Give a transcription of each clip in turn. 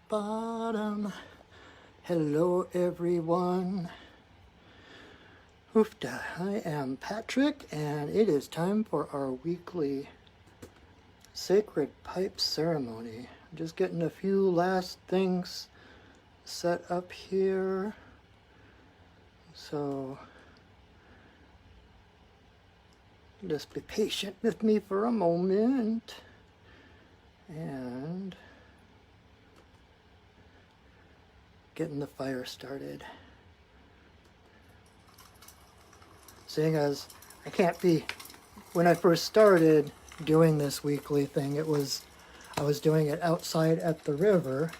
bottom. Hello everyone. Oofda, I am Patrick and it is time for our weekly sacred pipe ceremony. I'm just getting a few last things set up here. So just be patient with me for a moment. And getting the fire started. Seeing as I can't be, when I first started doing this weekly thing, I was doing it outside at the river.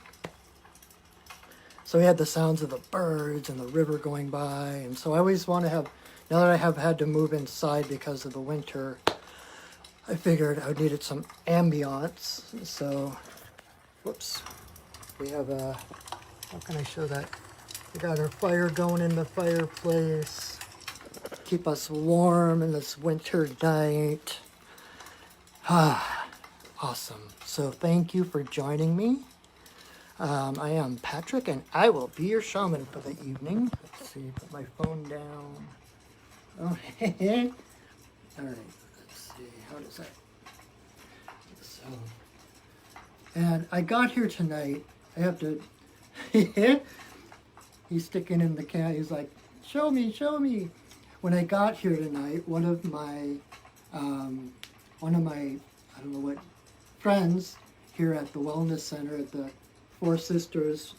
So we had the sounds of the birds and the river going by, and so I always want to have, now that I have had to move inside because of the winter, I figured I needed some ambiance. So, whoops, we have a, how can I show that? We got our fire going in the fireplace. Keep us warm in this winter night. Ah, awesome. So thank you for joining me. I am Patrick and I will be your shaman for the evening. Let's see, put my phone down. Oh, all right, let's see, how does that, so, and I got here tonight, I have to, he's sticking in the cat, he's like, show me. When I got here tonight, one of my, I don't know what, friends here at the Wellness Center at the Four Sisters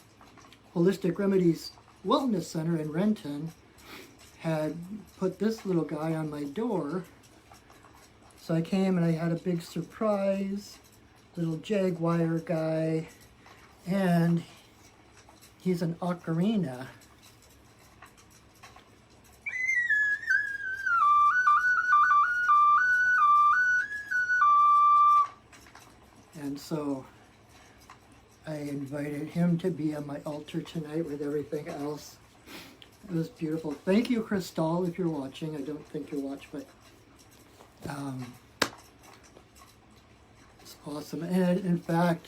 Holistic Remedies Wellness Center in Renton had put this little guy on my door. So I came and I had a big surprise, little jaguar guy, and he's an ocarina. And so I invited him to be on my altar tonight with everything else. It was beautiful. Thank you, Crystal, if you're watching. I don't think you'll watch, but it's awesome. And in fact,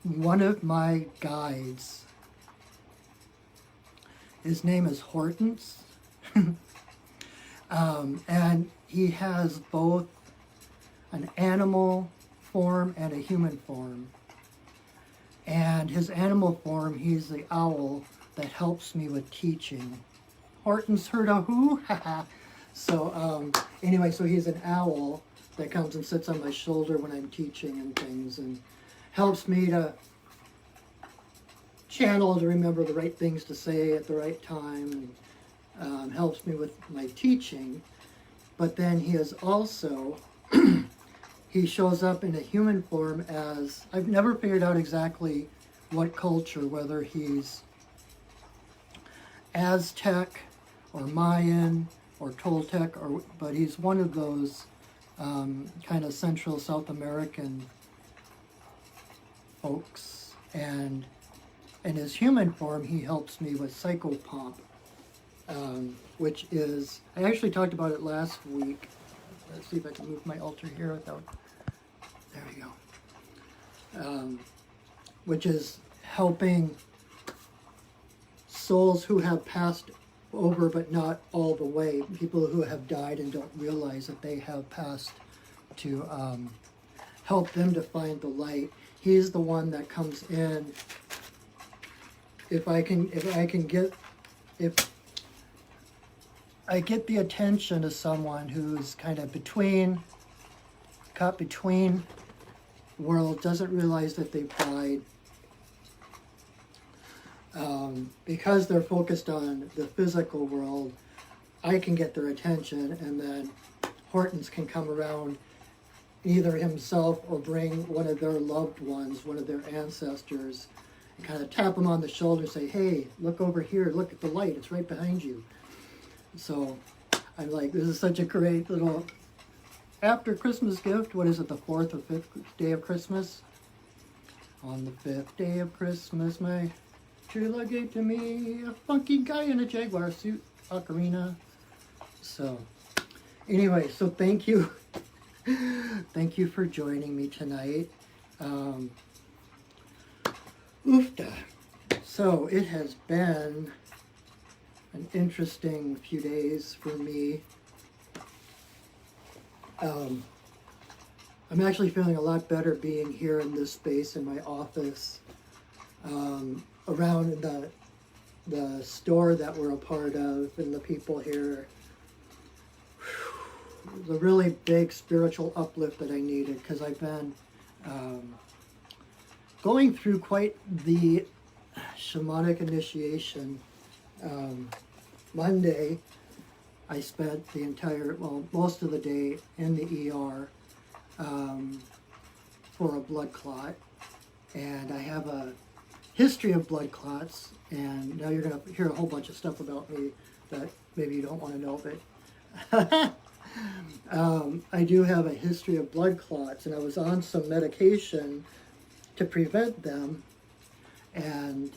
one of my guides, his name is Hortense, and he has both an animal form and a human form. And his animal form, he's the owl that helps me with teaching. Horton's heard of who? So anyway, so he's an owl that comes and sits on my shoulder when I'm teaching and things and helps me to channel, to remember the right things to say at the right time, and helps me with my teaching. But then he is also he shows up in a human form as, I've never figured out exactly what culture, whether he's Aztec or Mayan or Toltec, but he's one of those kind of Central South American folks. And in his human form, he helps me with psychopomp, which is, I actually talked about it last week. Let's see if I can move my altar here without, there we go. Which is helping souls who have passed over but not all the way, people who have died and don't realize that they have passed, to help them to find the light. He's the one that comes in. If I get the attention of someone who's kind of caught between worlds, doesn't realize that they've died, because they're focused on the physical world, I can get their attention, and then Hortense can come around, either himself or bring one of their loved ones, one of their ancestors, and kind of tap them on the shoulder and say, hey, look over here, look at the light, it's right behind you. So I'm like, this is such a great little after Christmas gift. What is it, the 4th or 5th day of Christmas? On the 5th day of Christmas, my true love gave to me a funky guy in a jaguar suit, ocarina. So anyway, so thank you. Thank you for joining me tonight. Oofta. So it has been an interesting few days for me. I'm actually feeling a lot better being here in this space in my office. Around the store that we're a part of and the people here. It was a really big spiritual uplift that I needed because I've been going through quite the shamanic initiation. Monday, I spent the most of the day in the ER for a blood clot. And I have a history of blood clots, and now you're going to hear a whole bunch of stuff about me that maybe you don't want to know, but I do have a history of blood clots, and I was on some medication to prevent them, and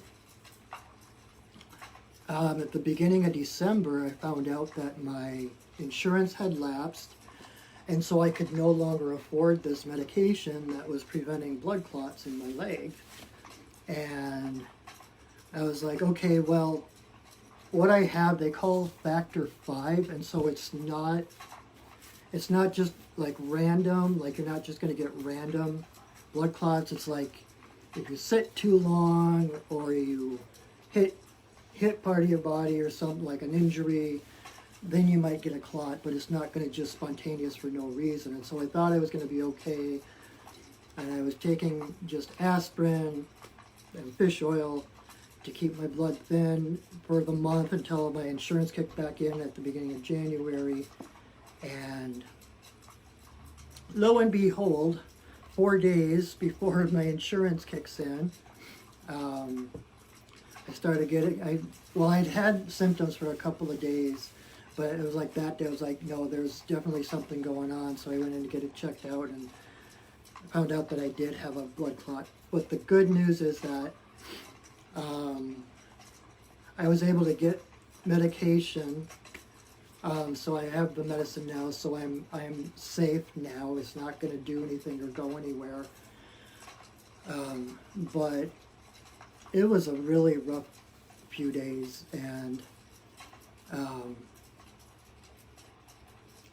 at the beginning of December, I found out that my insurance had lapsed, and so I could no longer afford this medication that was preventing blood clots in my leg. And I was like, okay, well, what I have, they call factor 5, and so it's not just like random, like you're not just going to get random blood clots. It's like if you sit too long or you hit part of your body or something like an injury, then you might get a clot, but it's not going to just spontaneous for no reason. And so I thought I was going to be okay, and I was taking just aspirin and fish oil to keep my blood thin for the month until my insurance kicked back in at the beginning of January. And lo and behold, 4 days before my insurance kicks in, I started getting, I'd had symptoms for a couple of days, but it was like that day I was like, no, there's definitely something going on. So I went in to get it checked out and found out that I did have a blood clot. But the good news is that I was able to get medication, so I have the medicine now, so I'm safe now. It's not going to do anything or go anywhere. But it was a really rough few days, and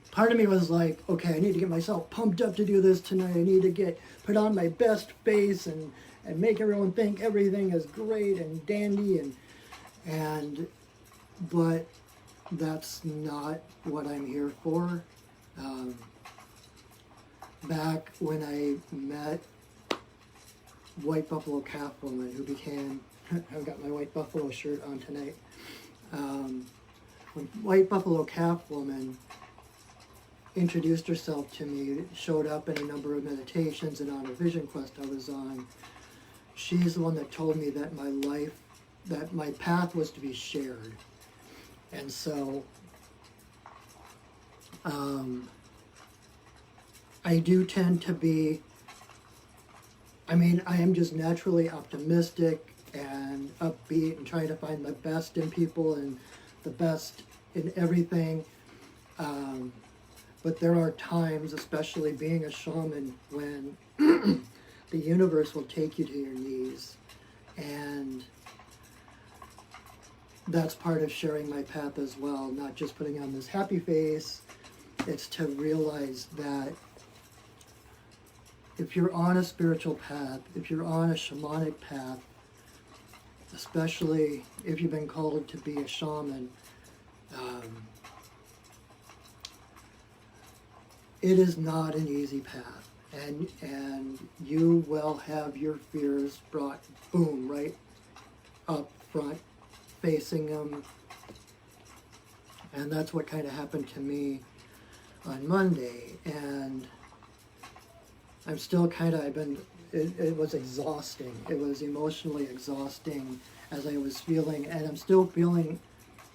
part of me was like, okay, I need to get myself pumped up to do this tonight. I need to put on my best face and make everyone think everything is great and dandy, but that's not what I'm here for. Back when I met White Buffalo Calf Woman, who became, I've got my White Buffalo shirt on tonight. When White Buffalo Calf Woman introduced herself to me, showed up in a number of meditations and on a vision quest I was on, she's the one that told me that that my path was to be shared. And so I do tend to be, I am just naturally optimistic and upbeat and trying to find the best in people and the best in everything. But there are times, especially being a shaman, when the universe will take you to your knees. And that's part of sharing my path as well, not just putting on this happy face. It's to realize that if you're on a spiritual path, if you're on a shamanic path, especially if you've been called to be a shaman, it is not an easy path, and you will have your fears brought, boom, right up front, facing them. And that's what kind of happened to me on Monday. And I'm still it was exhausting. It was emotionally exhausting as I was feeling, and I'm still feeling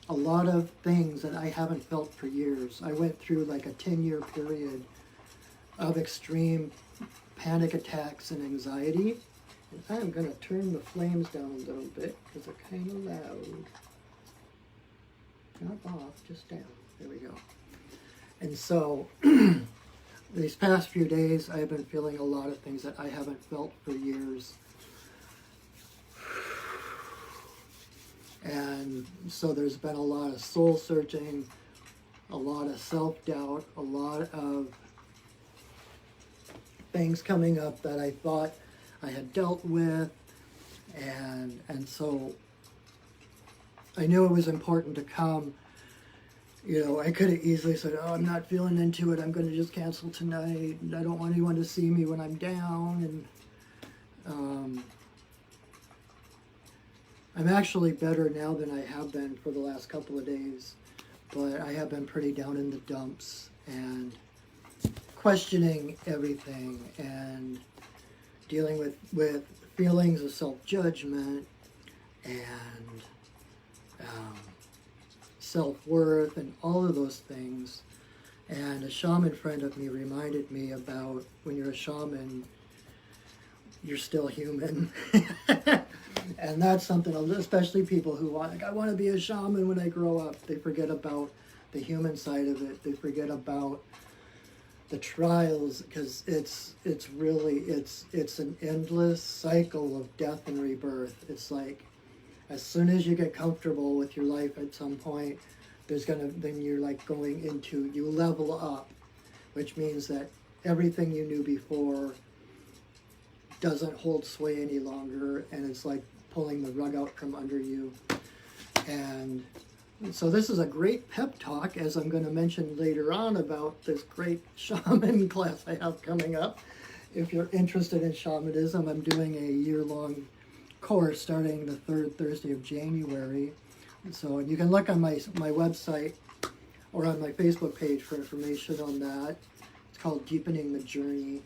a lot of things that I haven't felt for years. I went through like a 10-year period of extreme panic attacks and anxiety. And I'm going to turn the flames down a little bit because they're kind of loud. Not off, just down. There we go. And so these past few days, I've been feeling a lot of things that I haven't felt for years. And so there's been a lot of soul searching, a lot of self-doubt, a lot of things coming up that I thought I had dealt with, and so I knew it was important to come. You know, I could have easily said, oh, I'm not feeling into it, I'm going to just cancel tonight, and I don't want anyone to see me when I'm down, and I'm actually better now than I have been for the last couple of days, but I have been pretty down in the dumps, and questioning everything, and dealing with feelings of self-judgment, and self-worth, and all of those things. And a shaman friend of me reminded me about when you're a shaman, you're still human. And that's something, especially people who want, like, I want to be a shaman when I grow up. They forget about the human side of it. They forget about the trials, because it's an endless cycle of death and rebirth. It's like, as soon as you get comfortable with your life at some point, then you're like going into, you level up, which means that everything you knew before doesn't hold sway any longer, and it's like pulling the rug out from under you. And so this is a great pep talk, as I'm going to mention later on, about this great shaman class I have coming up. If you're interested in shamanism, I'm doing a year-long course starting the third Thursday of January. So you can look on my website or on my Facebook page for information on that. It's called Deepening the Journey.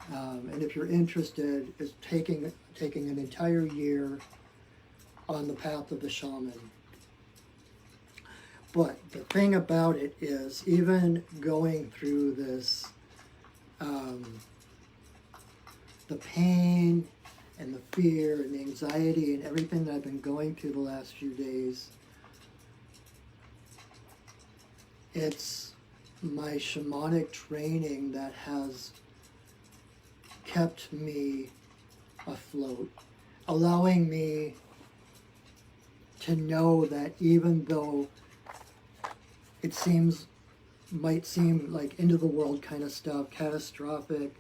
And if you're interested, it's taking an entire year on the path of the shaman. But the thing about it is, even going through this, the pain and the fear and the anxiety and everything that I've been going through the last few days, it's my shamanic training that has kept me afloat, allowing me to know that even though it might seem like end of the world kind of stuff, catastrophic,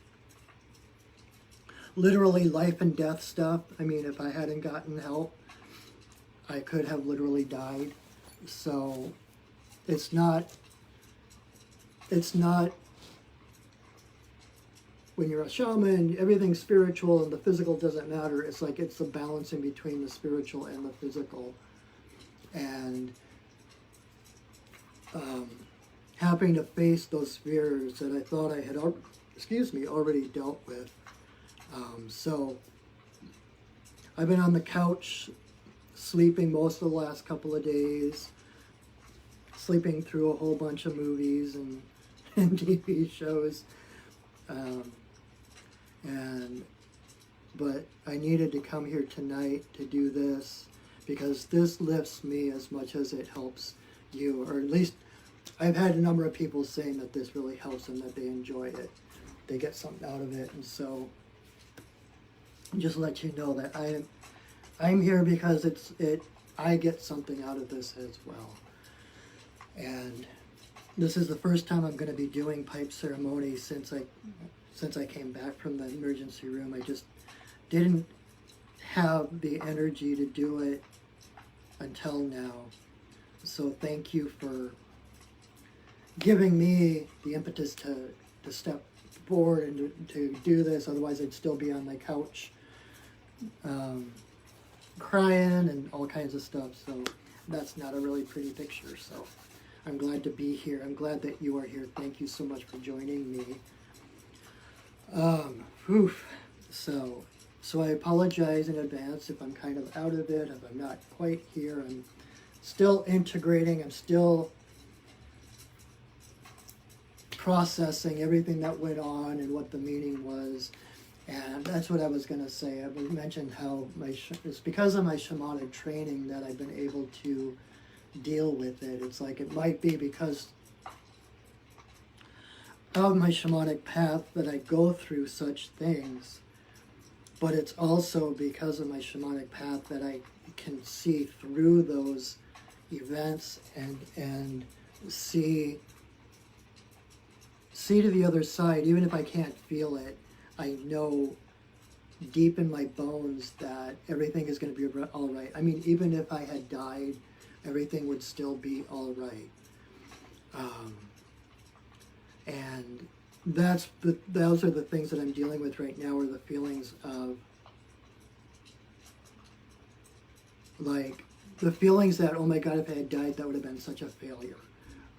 literally life and death stuff. I mean, if I hadn't gotten help, I could have literally died. So it's not when you're a shaman, everything's spiritual and the physical doesn't matter. It's like it's the balancing between the spiritual and the physical. And having to face those fears that I thought I had already dealt with. So I've been on the couch sleeping most of the last couple of days, sleeping through a whole bunch of movies and TV shows. But I needed to come here tonight to do this, because this lifts me as much as it helps you, or at least I've had a number of people saying that this really helps them, that they enjoy it, they get something out of it. And so just let you know that I'm here because I get something out of this as well. And this is the first time I'm going to be doing pipe ceremony since I came back from the emergency room. I just didn't have the energy to do it until now. So thank you for giving me the impetus to step forward and to do this. Otherwise I'd still be on my couch crying and all kinds of stuff. So that's not a really pretty picture. So I'm glad to be here. I'm glad that you are here. Thank you so much for joining me. So I apologize in advance if I'm kind of out of it, if I'm not quite here. I'm still integrating. I'm still processing everything that went on and what the meaning was. And that's what I was going to say. I mentioned how it's because of my shamanic training that I've been able to deal with it. It's like it might be because of my shamanic path that I go through such things. but it's also because of my shamanic path that I can see through those events and see to the other side. Even if I can't feel it, I know deep in my bones that everything is going to be all right. I mean, even if I had died, everything would still be all right. And those are the things that I'm dealing with right now, are the feelings of, like, the feelings that, oh my God, if I had died, that would have been such a failure.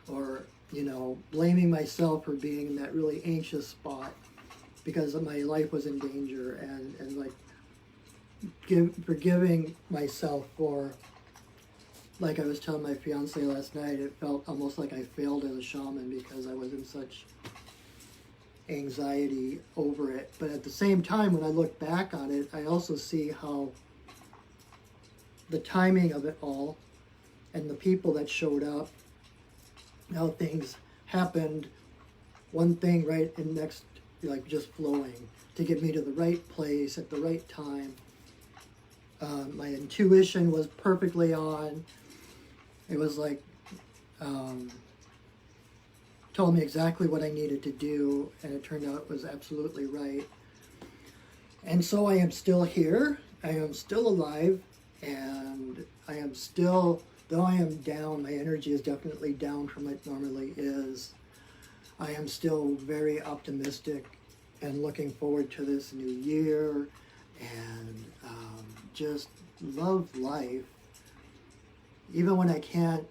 Or, you know, blaming myself for being in that really anxious spot because my life was in danger, and like, forgiving myself for, like I was telling my fiance last night, it felt almost like I failed as a shaman because I was in such anxiety over it. But at the same time, when I look back on it, I also see how the timing of it all and the people that showed up, how things happened, one thing right in next, like just flowing to get me to the right place at the right time. My intuition was perfectly on. It was like, told me exactly what I needed to do, and it turned out it was absolutely right. And so I am still here, I am still alive, and I am still, though I am down, my energy is definitely down from what it normally is, I am still very optimistic and looking forward to this new year, and just love life. Even when I can't,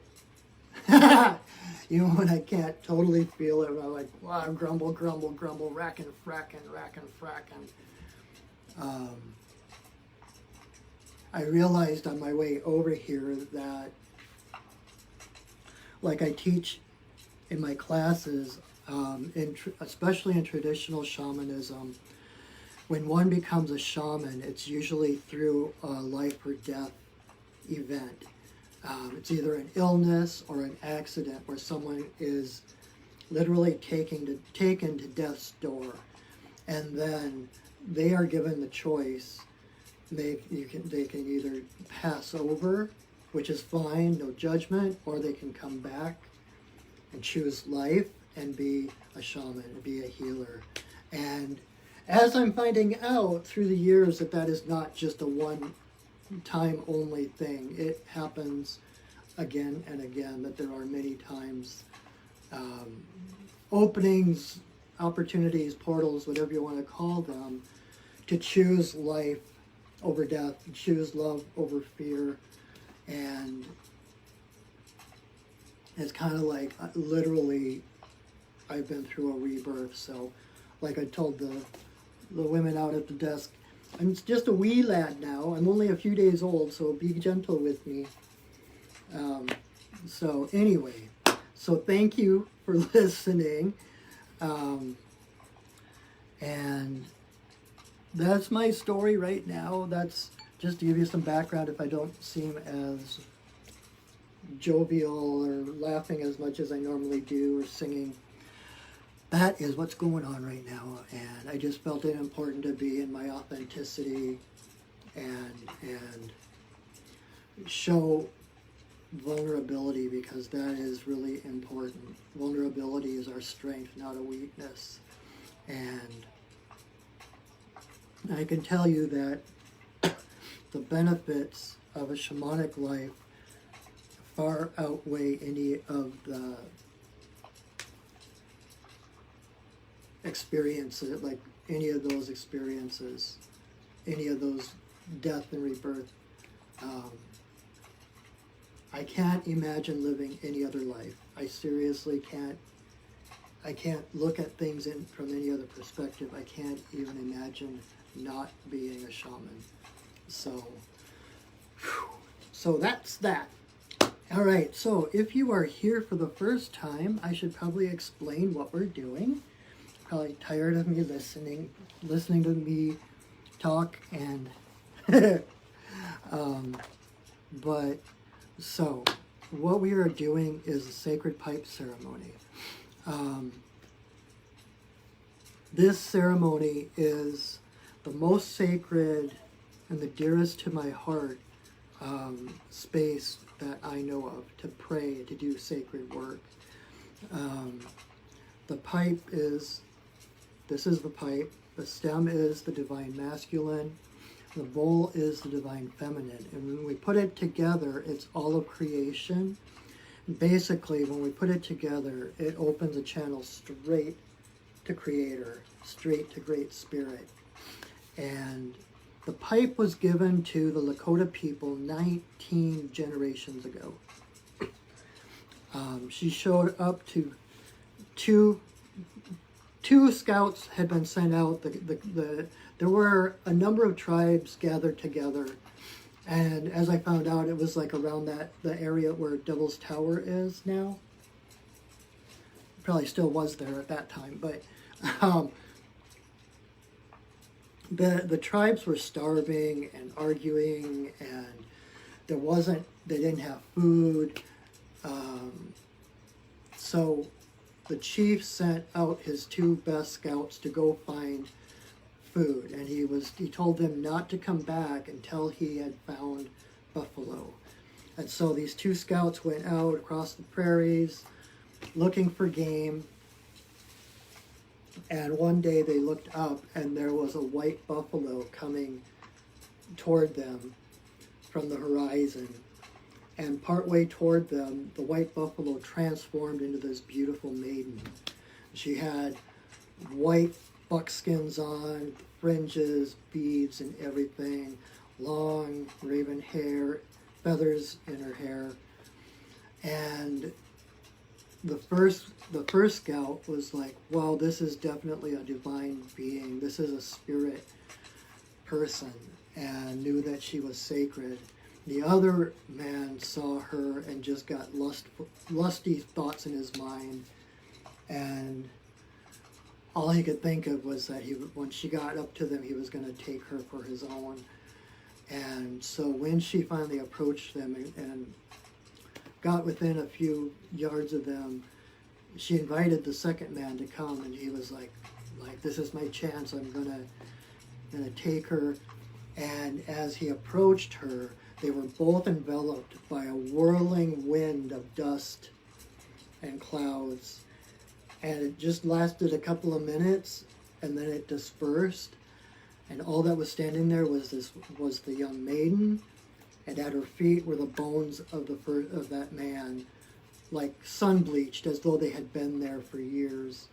even when I can't totally feel it, I'm like, wow, grumble, grumble, grumble, racking, fracking. I realized on my way over here that, like I teach in my classes, especially in traditional shamanism, when one becomes a shaman, it's usually through a life or death event. It's either an illness or an accident where someone is literally taken to death's door, and then they are given the choice. They can either pass over, which is fine, no judgment, or they can come back and choose life and be a shaman, and be a healer. And as I'm finding out through the years that is not just a one-time only thing. It happens again and again, that there are many times, openings, opportunities, portals, whatever you want to call them, to choose life over death, choose love over fear. And it's kind of like, literally, I've been through a rebirth. So like I told the women out at the desk, I'm just a wee lad now. I'm only a few days old, so be gentle with me. So anyway, so thank you for listening. And that's my story right now. That's just to give you some background if I don't seem as jovial or laughing as much as I normally do, or singing. That is what's going on right now, and I just felt it important to be in my authenticity and show vulnerability, because that is really important. Vulnerability is our strength, not a weakness. And I can tell you that the benefits of a shamanic life far outweigh any of the experiences, like any of those experiences, any of those death and rebirth. I can't imagine living any other life. I seriously can't. I can't look at things from any other perspective. I can't even imagine not being a shaman. So that's that. All right, so if you are here for the first time, I should probably explain what we're doing. Probably tired of me listening to me talk, and but so what we are doing is a sacred pipe ceremony. This ceremony is the most sacred and the dearest to my heart space that I know of to pray, to do sacred work. The pipe is, this is the pipe, the stem is the divine masculine, the bowl is the divine feminine. And when we put it together, it's all of creation. And basically, when we put it together, it opens a channel straight to Creator, straight to Great Spirit. And the pipe was given to the Lakota people 19 generations ago. She showed up to two scouts had been sent out. There were a number of tribes gathered together, and as I found out, it was like around the area where Devil's Tower is now. Probably still was there at that time, but the tribes were starving and arguing, and they didn't have food. So the chief sent out his two best scouts to go find food, and he told them not to come back until he had found buffalo. And so these two scouts went out across the prairies looking for game, and one day they looked up and there was a white buffalo coming toward them from the horizon. And partway toward them, the white buffalo transformed into this beautiful maiden. She had white buckskins on, fringes, beads, and everything, long raven hair, feathers in her hair. And the first scout was like, wow, this is definitely a divine being. This is a spirit person, and knew that she was sacred. The other man saw her and just got lusty thoughts in his mind, and all he could think of was that when she got up to them, he was going to take her for his own. And so when she finally approached them and got within a few yards of them, she invited the second man to come, and he was like, this is my chance. I'm gonna take her. And as he approached her, they were both enveloped by a whirling wind of dust and clouds. And it just lasted a couple of minutes, and then it dispersed. And all that was standing there was the young maiden, and at her feet were the bones of that man, like sun-bleached, as though they had been there for years.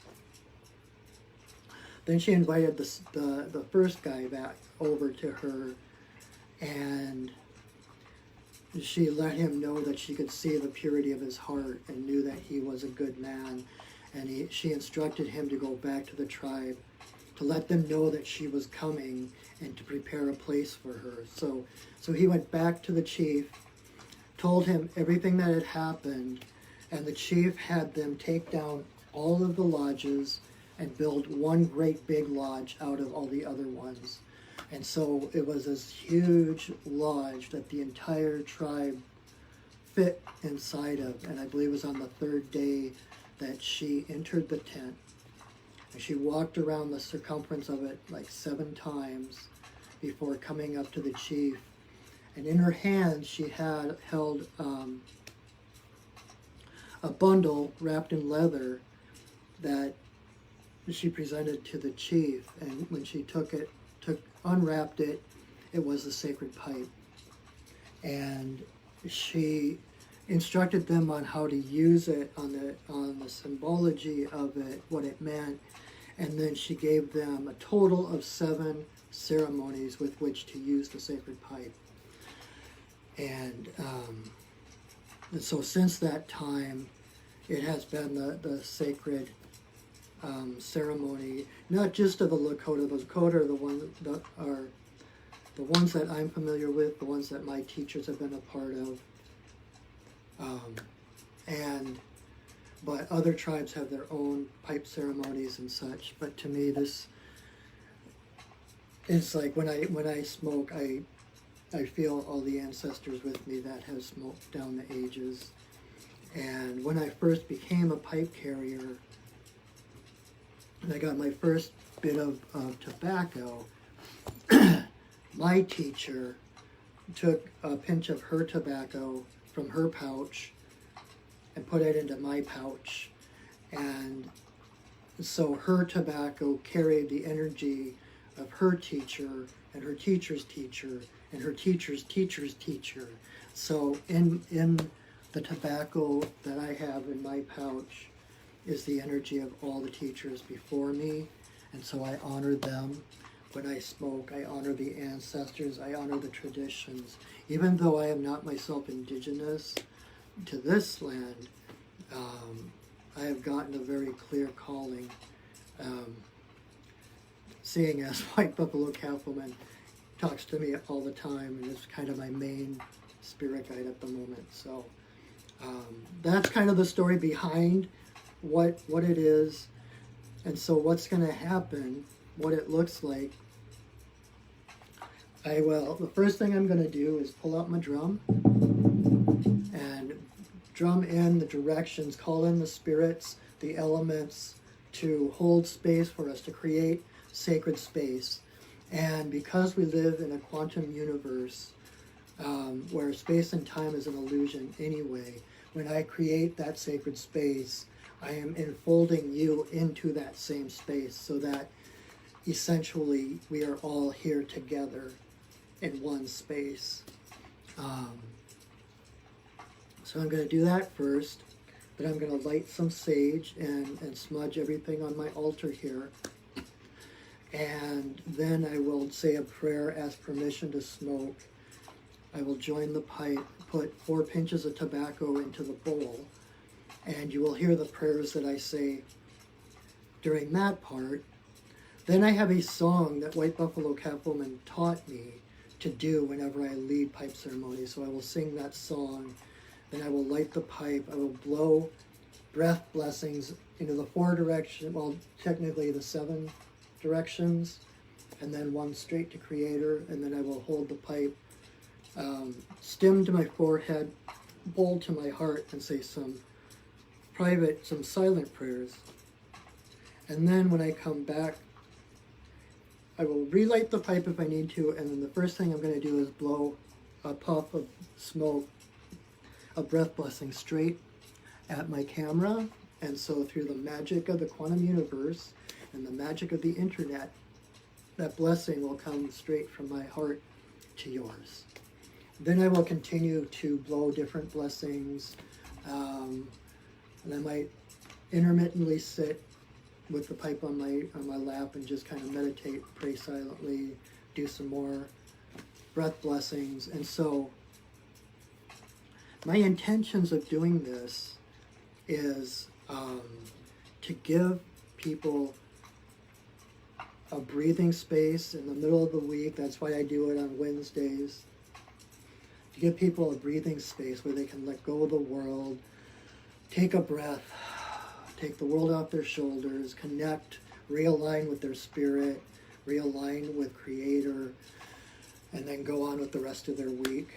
Then she invited the first guy back over to her, and she let him know that she could see the purity of his heart and knew that he was a good man. And she instructed him to go back to the tribe to let them know that she was coming and to prepare a place for her. So he went back to the chief, told him everything that had happened, and the chief had them take down all of the lodges and build one great big lodge out of all the other ones. And so it was this huge lodge that the entire tribe fit inside of. And I believe it was on the third day that she entered the tent. And she walked around the circumference of it like 7 times before coming up to the chief. And in her hand, she had held a bundle wrapped in leather that she presented to the chief. And when she unwrapped it, it was the sacred pipe. And she instructed them on how to use it, on the symbology of it, what it meant. And then she gave them a total of 7 ceremonies with which to use the sacred pipe. And so since that time, it has been the sacred ceremony, not just of the Lakota. The Lakota are the ones that I'm familiar with, the ones that my teachers have been a part of. But other tribes have their own pipe ceremonies and such. But to me, this is like when I smoke, I feel all the ancestors with me that have smoked down the ages. And when I first became a pipe carrier, and I got my first bit of tobacco, my teacher took a pinch of her tobacco from her pouch and put it into my pouch. And so her tobacco carried the energy of her teacher and her teacher's teacher and her teacher's teacher's teacher. So in the tobacco that I have in my pouch is the energy of all the teachers before me. And so I honor them. When I smoke, I honor the ancestors, I honor the traditions. Even though I am not myself indigenous to this land, I have gotten a very clear calling, seeing as White Buffalo Cattleman talks to me all the time and is kind of my main spirit guide at the moment. So that's kind of the story behind what it is. And so what's going to happen, what it looks like, the first thing I'm going to do is pull out my drum and drum in the directions, call in the spirits, the elements to hold space for us, to create sacred space. And because we live in a quantum universe where space and time is an illusion anyway, when I create that sacred space, I am enfolding you into that same space so that essentially we are all here together in one space. So I'm going to do that first, but I'm going to light some sage and smudge everything on my altar here. And then I will say a prayer, ask permission to smoke. I will join the pipe, put 4 pinches of tobacco into the bowl, and you will hear the prayers that I say during that part. Then I have a song that White Buffalo Cattleman taught me to do whenever I lead pipe ceremony. So I will sing that song, then I will light the pipe, I will blow breath blessings into the 4 directions, well, technically the 7 directions, and then 1 straight to Creator, and then I will hold the pipe, stem to my forehead, bowl to my heart, and say some silent prayers. And then when I come back, I will relight the pipe if I need to, and then the first thing I'm going to do is blow a puff of smoke, a breath blessing straight at my camera. And so through the magic of the quantum universe and the magic of the internet, that blessing will come straight from my heart to yours. Then I will continue to blow different blessings, and I might intermittently sit with the pipe on my lap and just kind of meditate, pray silently, do some more breath blessings. And so my intentions of doing this is to give people a breathing space in the middle of the week. That's why I do it on Wednesdays. To give people a breathing space where they can let go of the world, take a breath, take the world off their shoulders, connect, realign with their spirit, realign with Creator, and then go on with the rest of their week.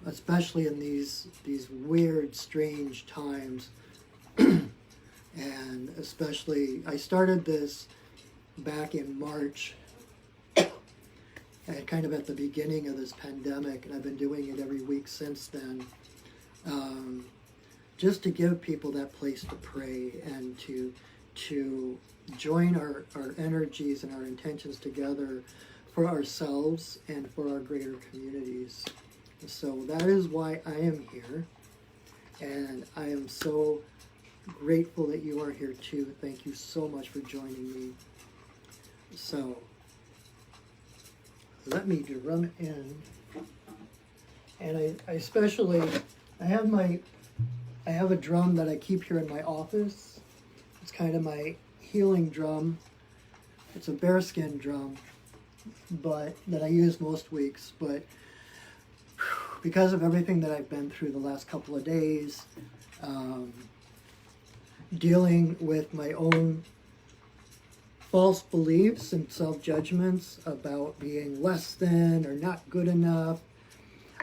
Especially in these weird, strange times. And especially, I started this back in March, and kind of at the beginning of this pandemic, and I've been doing it every week since then. Just to give people that place to pray and to join our energies and our intentions together for ourselves and for our greater communities. So that is why I am here, and I am so grateful that you are here too. Thank you so much for joining me. So let me drum in, and I especially, I have a drum that I keep here in my office. It's kind of my healing drum. It's a bearskin drum, but that I use most weeks. But because of everything that I've been through the last couple of days, dealing with my own false beliefs and self-judgments about being less than or not good enough,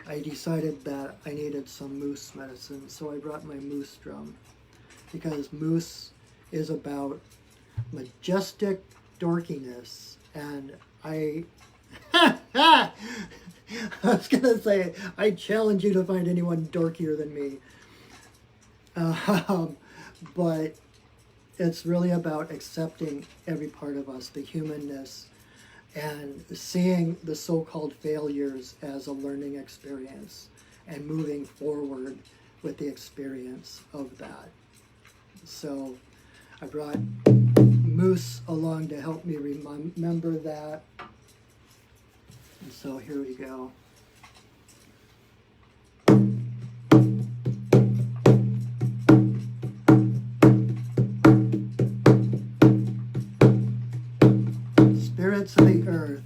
I decided that I needed some moose medicine, so I brought my moose drum, because moose is about majestic dorkiness, and I I was gonna say, I challenge you to find anyone dorkier than me. But it's really about accepting every part of us, the humanness, and seeing the so-called failures as a learning experience and moving forward with the experience of that. So I brought Moose along to help me remember that. And so here we go. Spirits of the earth,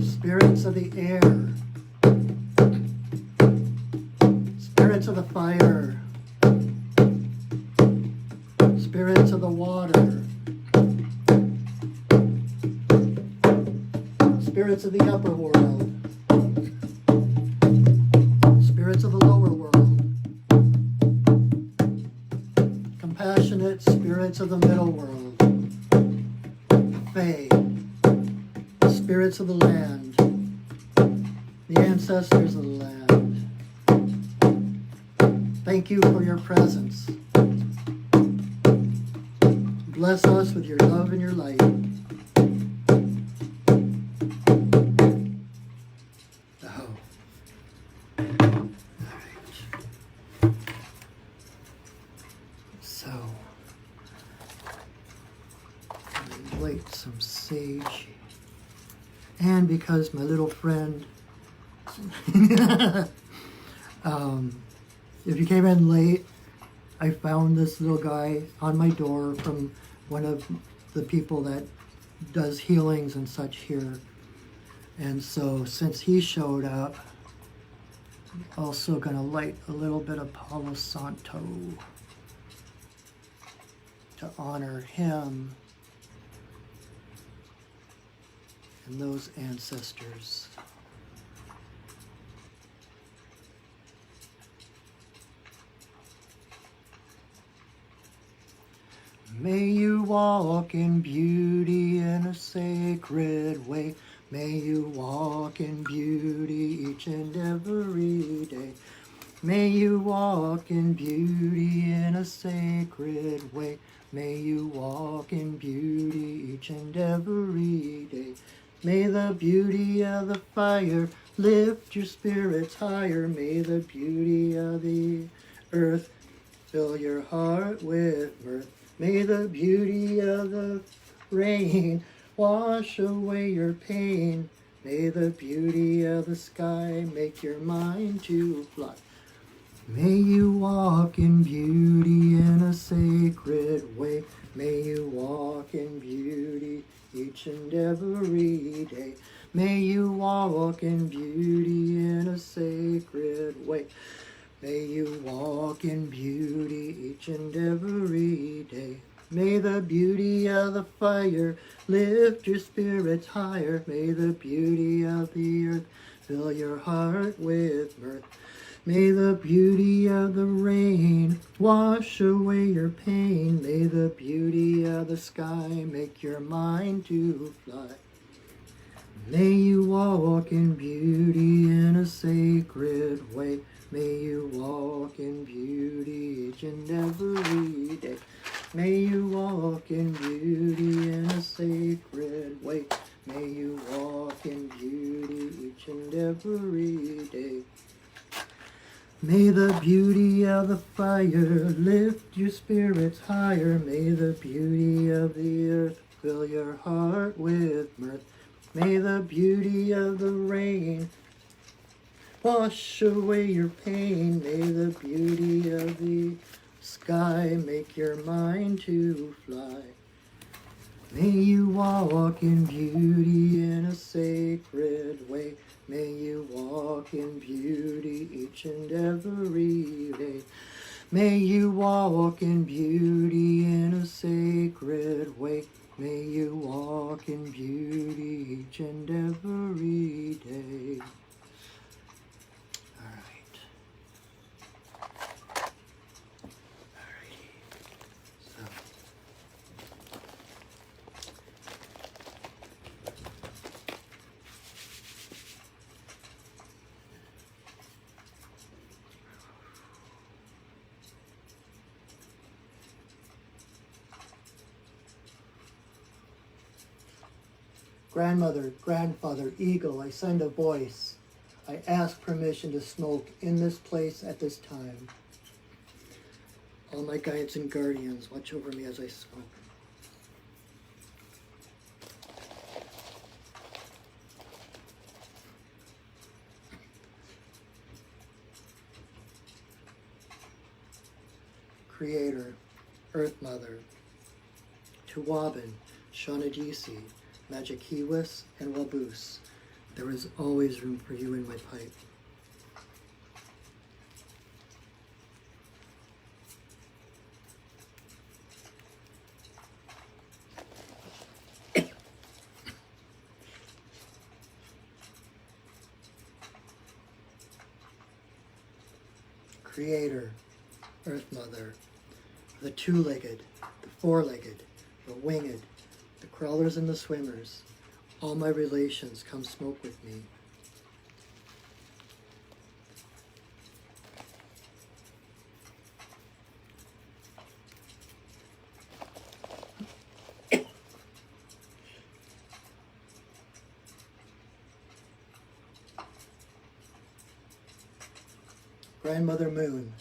spirits of the air, spirits of the fire, spirits of the water, spirits of the upper world, spirits of the lower world, compassionate spirits of the middle world, Fae, spirits of the land, the ancestors of the land. Thank you for your presence. Bless us with your love and your light. Oh. All right. So, light some sage. And because my little friend, if you came in late, I found this little guy on my door from one of the people that does healings and such here. And so since he showed up, I'm also going to light a little bit of Palo Santo to honor him and those ancestors. May you walk in beauty in a sacred way. May you walk in beauty each and every day. May you walk in beauty in a sacred way. May you walk in beauty each and every day. May the beauty of the fire lift your spirits higher. May the beauty of the earth fill your heart with mirth. May the beauty of the rain wash away your pain. May the beauty of the sky make your mind to fly. May you walk in beauty in a sacred way. May you walk in beauty each and every day. May you walk in beauty in a sacred way. May you walk in beauty each and every day. May the beauty of the fire lift your spirits higher. May the beauty of the earth fill your heart with mirth. May the beauty of the rain wash away your pain. May the beauty of the sky make your mind to fly. May you walk in beauty in a sacred way. May you walk in beauty each and every day. May you walk in beauty in a sacred way. May you walk in beauty each and every day. May the beauty of the fire lift your spirits higher. May the beauty of the earth fill your heart with mirth. May the beauty of the rain wash away your pain. May the beauty of the sky make your mind to fly. May you walk in beauty in a sacred way. May you walk in beauty each and every day. May you walk in beauty in a sacred way. May you walk in beauty each and every day. All right. All righty. So, Grandmother, grandfather, eagle, I send a voice. I ask permission to smoke in this place at this time. All my guides and guardians, watch over me as I smoke. Creator, Earth Mother, Tuwabin, Shawnadisi, Magikiwis, and Wabus, there is always room for you in my pipe. Creator, Earth Mother, the two-legged, the four-legged, the winged, the crawlers and the swimmers, all my relations, come smoke with me. Grandmother Moon,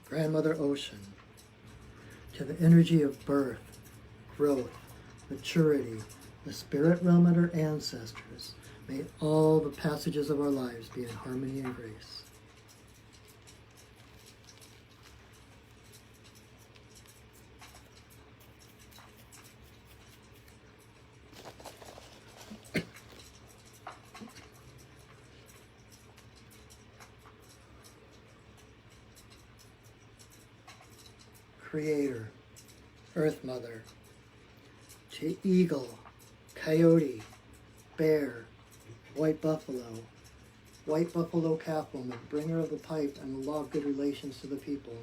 Grandmother Ocean, to the energy of birth, growth, maturity, the spirit realm and our ancestors, may all the passages of our lives be in harmony and grace. Creator, Earth Mother, to eagle, coyote, bear, white buffalo calf woman, bringer of the pipe and the law of good relations to the people.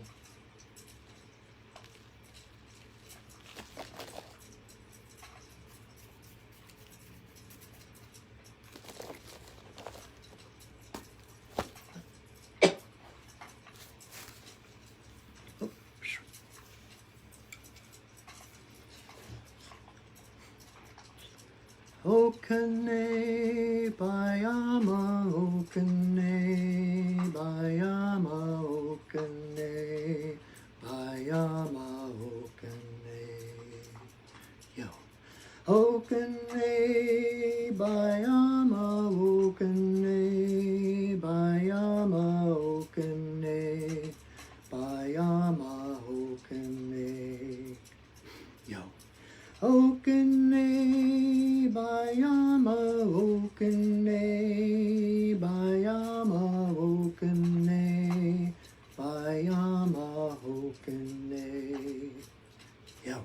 Okane bayama, okane bayama, okane bayama, okane. Yo. Okane bayama, okane bayama, okane bayama, okane. Yo. Okane bayama, okane bayama, okane bayama, okane. Yo.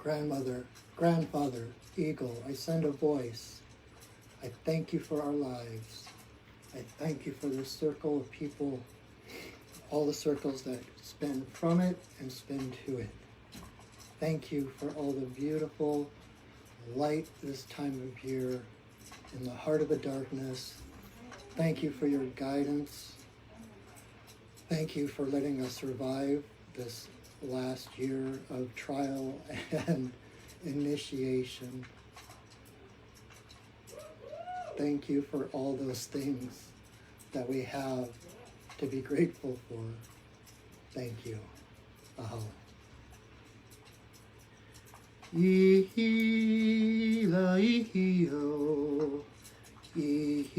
grandmother, grandfather, eagle, I send a voice. I thank you for our lives. I thank you for this circle of people, all the circles that spin from it and spin to it. Thank you for all the beautiful light this time of year in the heart of the darkness. Thank you for your guidance. Thank you for letting us survive this last year of trial and initiation. Thank you for all those things that we have to be grateful for. Thank you. Aho. Ihi-la-ihi-o, ihi-la-ihi-o,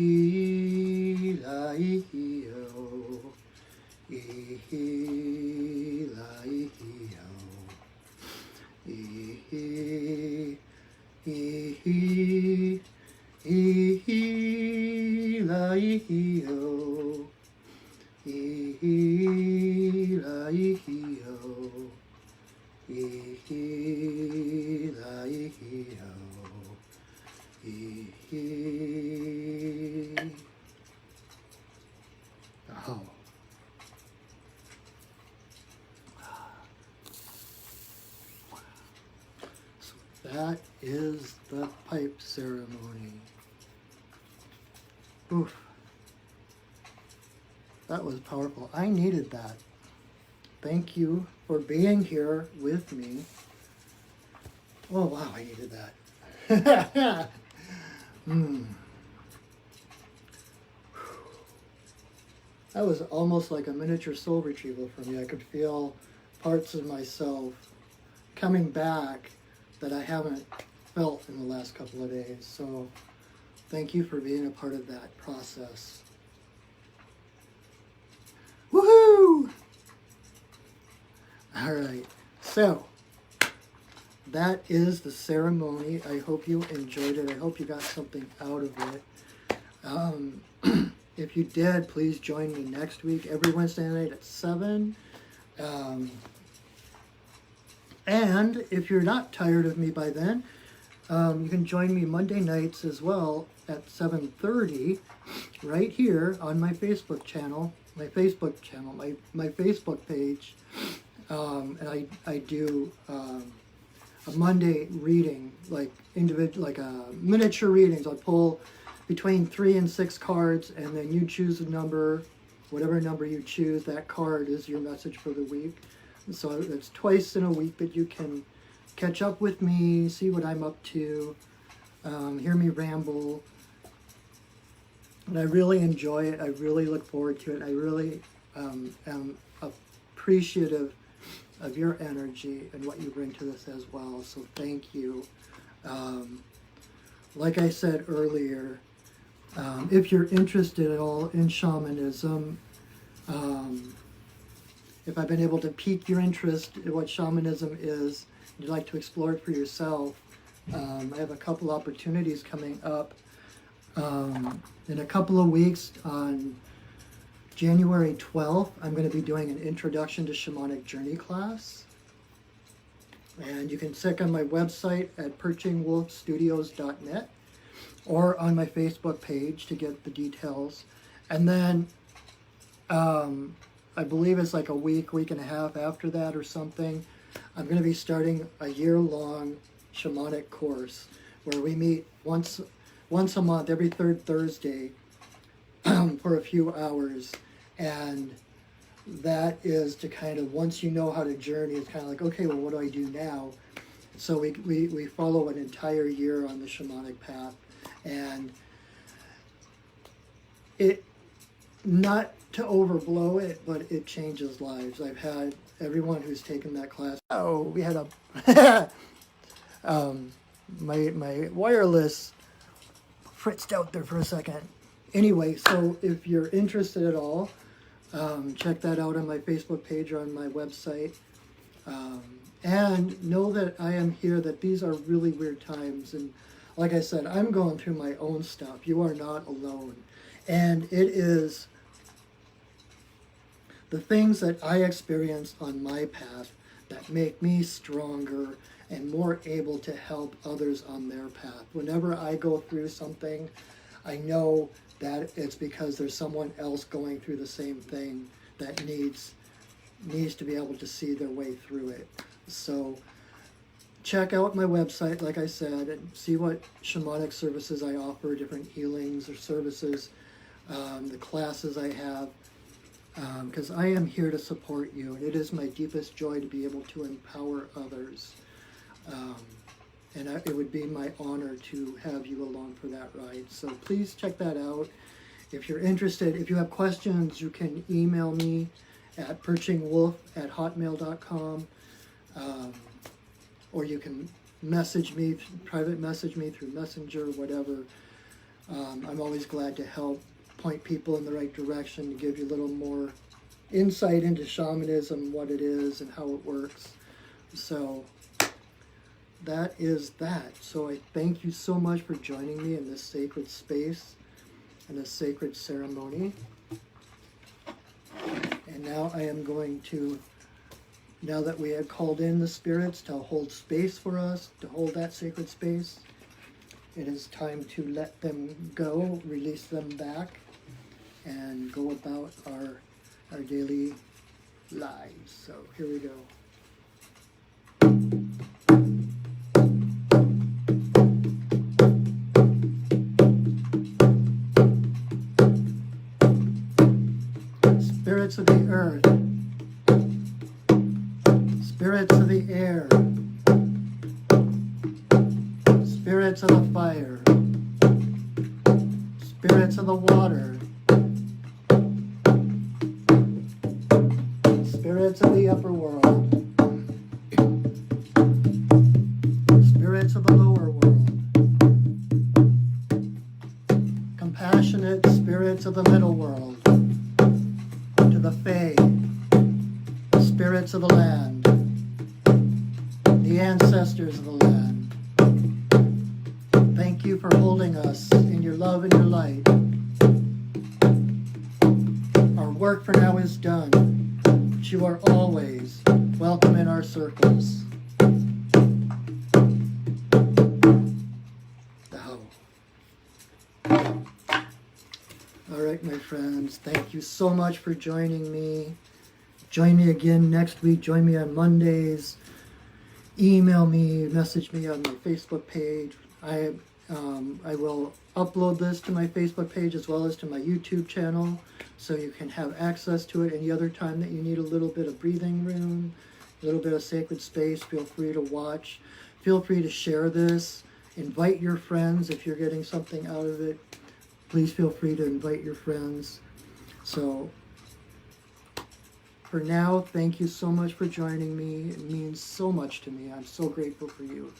ihi-la-ihi-o, ihi-la-ihi-o, ihi-la-ihi-o, ihi-la-ihi-o, ihi. Oh. So that is the pipe ceremony. Oof. That was powerful. I needed that. Thank you for being here with me. Oh, wow, I needed that. That was almost like a miniature soul retrieval for me. I could feel parts of myself coming back that I haven't felt in the last couple of days. So thank you for being a part of that process. Woohoo! All right, so that is the ceremony. I hope you enjoyed it. I hope you got something out of it. If you did, please join me next week, every Wednesday night at 7. And if you're not tired of me by then, you can join me Monday nights as well at 7:30 right here on my Facebook channel, my Facebook page. And I do a Monday reading, like miniature readings. I pull between 3 and 6 cards, and then you choose a number, whatever number you choose. That card is your message for the week. So it's twice in a week that you can catch up with me, see what I'm up to, hear me ramble. And I really enjoy it. I really look forward to it. I really am appreciative of your energy and what you bring to this as well. So thank you. Like I said earlier, if you're interested at all in shamanism, if I've been able to pique your interest in what shamanism is, and you'd like to explore it for yourself, I have a couple opportunities coming up. In a couple of weeks, on January 12th, I'm going to be doing an Introduction to Shamanic Journey class. And you can check on my website at perchingwolfstudios.net or on my Facebook page to get the details. And then I believe it's like a week and a half after that or something, I'm going to be starting a year-long shamanic course where we meet once a month, every third Thursday, for a few hours. And that is to kind of, once you know how to journey, it's kind of like, okay, well, what do I do now? So we follow an entire year on the shamanic path. And it, not to overblow it, but it changes lives. I've had everyone who's taken that class. Oh, we had a my wireless fritzed out there for a second. Anyway, so if you're interested at all, check that out on my Facebook page or on my website. And know that I am here, that these are really weird times. And like I said, I'm going through my own stuff. You are not alone. And it is the things that I experience on my path that make me stronger and more able to help others on their path. Whenever I go through something, I know that it's because there's someone else going through the same thing that needs to be able to see their way through it. So check out my website, like I said, and see what shamanic services I offer, different healings or services, the classes I have, because I am here to support you, and it is my deepest joy to be able to empower others. It would be my honor to have you along for that ride. So please check that out. If you're interested, if you have questions, you can email me at perchingwolf@hotmail.com, or you can private message me through Messenger, whatever. I'm always glad to help point people in the right direction, to give you a little more insight into shamanism, what it is and how it works. So that is that. So I thank you so much for joining me in this sacred space and this sacred ceremony. And now I am going to, now that we had called in the spirits to hold space for us, to hold that sacred space, it is time to let them go, release them back, and go about our daily lives. So here we go. Spirits of the earth, spirits of the air, spirits of the fire, spirits of the water, spirits of the upper world, spirits of the lower world, compassionate spirits of the middle world, to the Fae, the spirits of the land, the ancestors of the land. Thank you for holding us in your love and your light. Our work for now is done, but you are always welcome in our circles. All right, my friends, thank you so much for joining me. Join me again next week. Join me on Mondays. Email me, message me on my Facebook page. I will upload this to my Facebook page as well as to my YouTube channel, so you can have access to it any other time that you need a little bit of breathing room, a little bit of sacred space. Feel free to watch. Feel free to share this. Invite your friends if you're getting something out of it. Please feel free to invite your friends. So for now, thank you so much for joining me. It means so much to me. I'm so grateful for you.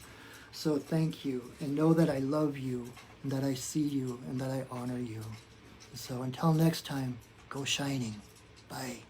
So thank you, and know that I love you, and that I see you, and that I honor you. So until next time, go shining. Bye.